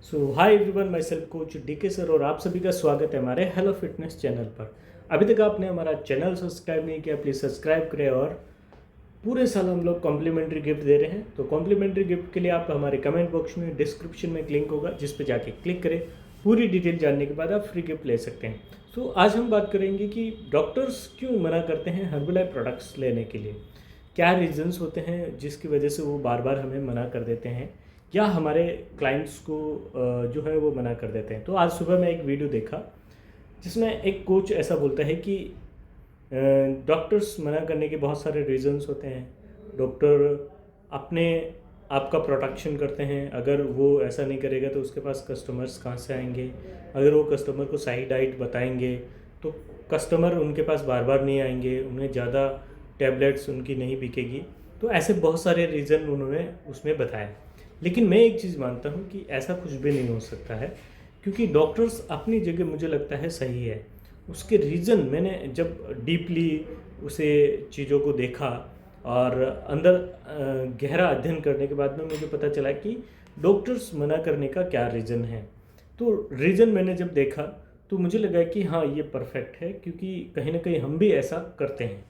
सो hi everyone, myself coach DK sir और आप सभी का स्वागत है हमारे हेलो फिटनेस चैनल पर। अभी तक आपने हमारा चैनल सब्सक्राइब नहीं किया, प्लीज़ सब्सक्राइब करें। और पूरे साल हम लोग कॉम्प्लीमेंट्री गिफ्ट दे रहे हैं, तो कॉम्प्लीमेंट्री गिफ्ट के लिए आप हमारे कमेंट बॉक्स में डिस्क्रिप्शन में एक लिंक होगा जिस पर जाके क्लिक करें। पूरी डिटेल जानने के बाद आप फ्री गिफ्ट ले सकते हैं। तो आज हम बात करेंगे कि डॉक्टर्स क्यों मना करते हैं हर्बलाइफ प्रोडक्ट्स लेने के लिए। क्या रीजंस होते हैं जिसकी वजह से वो बार बार हमें मना कर देते हैं या हमारे क्लाइंट्स को जो है वो मना कर देते हैं। तो आज सुबह मैं एक वीडियो देखा जिसमें एक कोच ऐसा बोलता है कि डॉक्टर्स मना करने के बहुत सारे रीजंस होते हैं। डॉक्टर अपने आपका प्रोटेक्शन करते हैं, अगर वो ऐसा नहीं करेगा तो उसके पास कस्टमर्स कहाँ से आएंगे। अगर वो कस्टमर को सही डाइट बताएंगे तो कस्टमर उनके पास बार बार नहीं आएंगे, उन्हें ज़्यादा टैबलेट्स उनकी नहीं बिकेगी। तो ऐसे बहुत सारे रीज़न उन्होंने उसमें बताए। लेकिन मैं एक चीज़ मानता हूँ कि ऐसा कुछ भी नहीं हो सकता है, क्योंकि डॉक्टर्स अपनी जगह मुझे लगता है सही है। उसके रीज़न मैंने जब डीपली उसे चीज़ों को देखा और अंदर गहरा अध्ययन करने के बाद में मुझे पता चला कि डॉक्टर्स मना करने का क्या रीज़न है। तो रीज़न मैंने जब देखा तो मुझे लगा कि हाँ, ये परफेक्ट है, क्योंकि कहीं ना कहीं हम भी ऐसा करते हैं।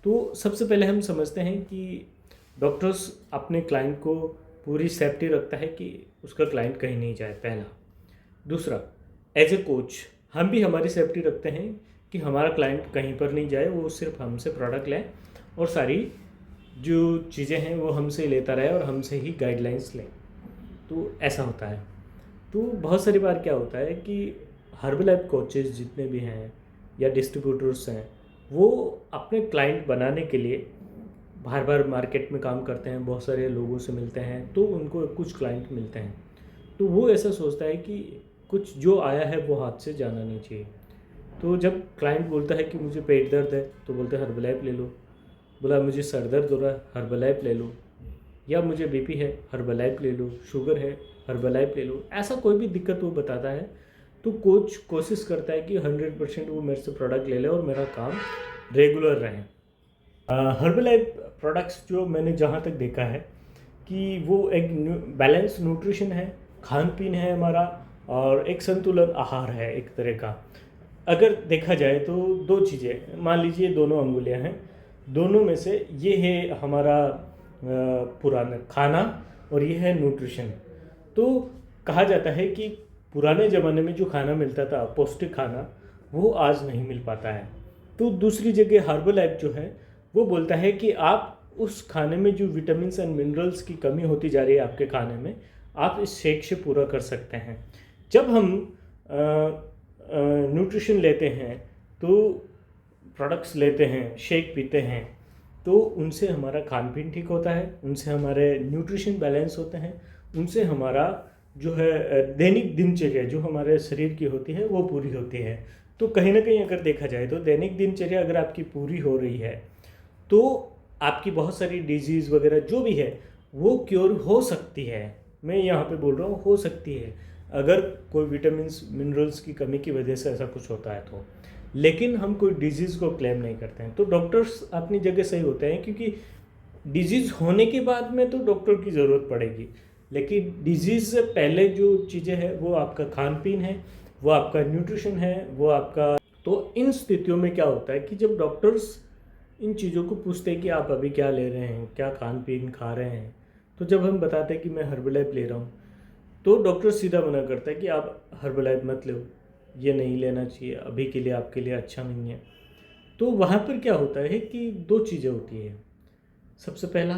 तो सबसे पहले हम समझते हैं कि डॉक्टर्स अपने क्लाइंट को पूरी सेफ्टी रखता है कि उसका क्लाइंट कहीं नहीं जाए, पहला। दूसरा, एज ए कोच हम भी हमारी सेफ्टी रखते हैं कि हमारा क्लाइंट कहीं पर नहीं जाए, वो सिर्फ हमसे प्रोडक्ट लें और सारी जो चीज़ें हैं वो हमसे लेता रहे और हमसे ही गाइडलाइंस लें। तो ऐसा होता है। तो बहुत सारी बार क्या होता है कि हर्बलाइफ कोचेस जितने भी हैं या डिस्ट्रीब्यूटर्स हैं, वो अपने क्लाइंट बनाने के लिए बार बार मार्केट में काम करते हैं, बहुत सारे लोगों से मिलते हैं, तो उनको कुछ क्लाइंट मिलते हैं। तो वो ऐसा सोचता है कि कुछ जो आया है वो हाथ से जाना नहीं चाहिए। तो जब क्लाइंट बोलता है कि मुझे पेट दर्द है तो बोलते हैं हर्बलाइफ ले लो। बोला मुझे सर दर्द हो रहा है, हर्बलाइफ ले लो। या मुझे बीपी है, हर्बलाइफ ले लो। शुगर है, हर्बलाइफ ले लो। ऐसा कोई भी दिक्कत वो बताता है तो कोच कोशिश करता है कि 100% वो मेरे से प्रोडक्ट ले ले और मेरा काम रेगुलर रहे। हर्बलाइफ प्रोडक्ट्स जो मैंने जहाँ तक देखा है कि वो एक बैलेंस न्यूट्रिशन है, खान पीन है हमारा, और एक संतुलन आहार है एक तरह का। अगर देखा जाए तो दो चीज़ें, मान लीजिए दोनों अंगुलियां हैं, दोनों में से ये है हमारा पुराना खाना और ये है न्यूट्रिशन। तो कहा जाता है कि पुराने ज़माने में जो खाना मिलता था, पौष्टिक खाना, वो आज नहीं मिल पाता है। तो दूसरी जगह हर्बलाइफ जो है वो बोलता है कि आप उस खाने में जो विटामिन एंड मिनरल्स की कमी होती जा रही है आपके खाने में, आप इस शेक से पूरा कर सकते हैं। जब हम न्यूट्रिशन लेते हैं, तो प्रोडक्ट्स लेते हैं, शेक पीते हैं, तो उनसे हमारा खान पीन ठीक होता है, उनसे हमारे न्यूट्रिशन बैलेंस होते हैं, उनसे हमारा जो है दैनिक दिनचर्या जो हमारे शरीर की होती है वो पूरी होती है। तो कहीं ना कहीं अगर देखा जाए तो दैनिक दिनचर्या अगर आपकी पूरी हो रही है तो आपकी बहुत सारी डिजीज़ वगैरह जो भी है वो क्योर हो सकती है। मैं यहाँ पे बोल रहा हूँ हो सकती है, अगर कोई विटामिन्स मिनरल्स की कमी की वजह से ऐसा कुछ होता है तो। लेकिन हम कोई डिजीज़ को क्लेम नहीं करते हैं। तो डॉक्टर्स अपनी जगह सही होते हैं, क्योंकि डिजीज़ होने के बाद में तो डॉक्टर की ज़रूरत पड़ेगी, लेकिन डिजीज़ से पहले जो चीज़ें हैं वो आपका खान पीन है, वो आपका न्यूट्रिशन है, वो आपका। तो इन स्थितियों में क्या होता है कि जब डॉक्टर्स इन चीज़ों को पूछते हैं कि आप अभी क्या ले रहे हैं, क्या खान पीन खा रहे हैं, तो जब हम बताते हैं कि मैं हर्बलाइफ ले रहा हूँ, तो डॉक्टर सीधा मना करता है कि आप हर्बलाइफ मत लो, ये नहीं लेना चाहिए, अभी के लिए आपके लिए अच्छा नहीं है। तो वहाँ पर क्या होता है कि दो चीज़ें होती है। सबसे पहला,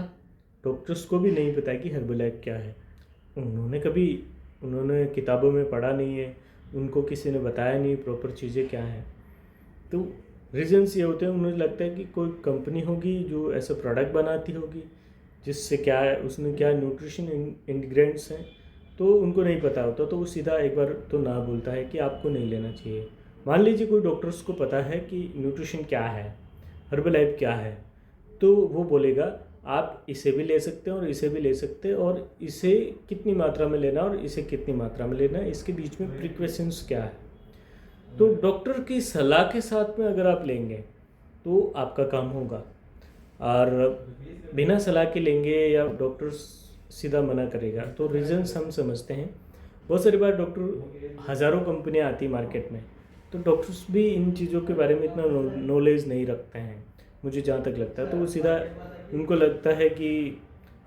डॉक्टर्स को भी नहीं पता है कि हर्बलाइफ क्या है। उन्होंने किताबों में पढ़ा नहीं है, उनको किसी ने बताया नहीं प्रॉपर चीज़ें क्या हैं। तो रीजन्स ये होते हैं, उन्हें लगता है कि कोई कंपनी होगी जो ऐसे प्रोडक्ट बनाती होगी जिससे क्या है, उसमें क्या न्यूट्रिशन इंग्रेडिएंट्स हैं, तो उनको नहीं पता होता। तो वो सीधा एक बार तो ना बोलता है कि आपको नहीं लेना चाहिए। मान लीजिए कोई डॉक्टर्स को पता है कि न्यूट्रिशन क्या है, हर्बलाइफ क्या है, तो वो बोलेगा आप इसे भी ले सकते हैं और इसे भी ले सकते हैं, और इसे कितनी मात्रा में लेना और इसे कितनी मात्रा में लेना, इसके बीच में प्रिकॉशंस क्या है। तो डॉक्टर की सलाह के साथ में अगर आप लेंगे तो आपका काम होगा, और बिना सलाह के लेंगे या डॉक्टर सीधा मना करेगा। तो रीजंस हम समझते हैं। बहुत सारी बार डॉक्टर हज़ारों कंपनियां आती मार्केट में, तो डॉक्टर्स भी इन चीज़ों के बारे में इतना नॉलेज नहीं रखते हैं, मुझे जहाँ तक लगता है। तो वो सीधा उनको लगता है कि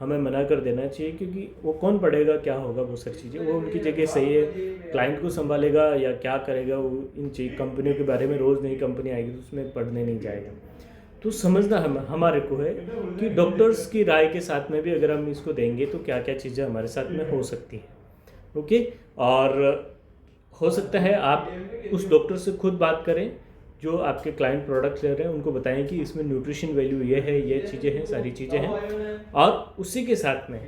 हमें मना कर देना चाहिए, क्योंकि वो कौन पढ़ेगा, क्या होगा, वो सारी चीज़ें वो उनकी जगह सही है, क्लाइंट को संभालेगा या क्या करेगा, वो इन कंपनियों के बारे में रोज़ नई कंपनी आएगी तो उसमें पढ़ने नहीं जाएगा। तो समझना हमारे को है कि डॉक्टर्स की राय के साथ में भी अगर हम इसको देंगे तो क्या क्या चीज़ें हमारे साथ में हो सकती हैं। ओके, और हो सकता है आप उस डॉक्टर से खुद बात करें जो आपके क्लाइंट प्रोडक्ट ले रहे हैं, उनको बताएं कि इसमें न्यूट्रिशन वैल्यू ये है, ये चीज़ें हैं, सारी चीज़ें हैं। और उसी के साथ में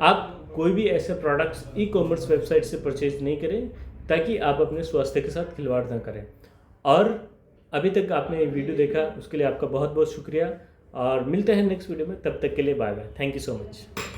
आप कोई भी ऐसे प्रोडक्ट्स ई-कॉमर्स वेबसाइट से परचेज नहीं करें, ताकि आप अपने स्वास्थ्य के साथ खिलवाड़ ना करें। और अभी तक आपने ये वीडियो देखा उसके लिए आपका बहुत बहुत शुक्रिया, और मिलते हैं नेक्स्ट वीडियो में। तब तक के लिए bye bye. Thank you so much.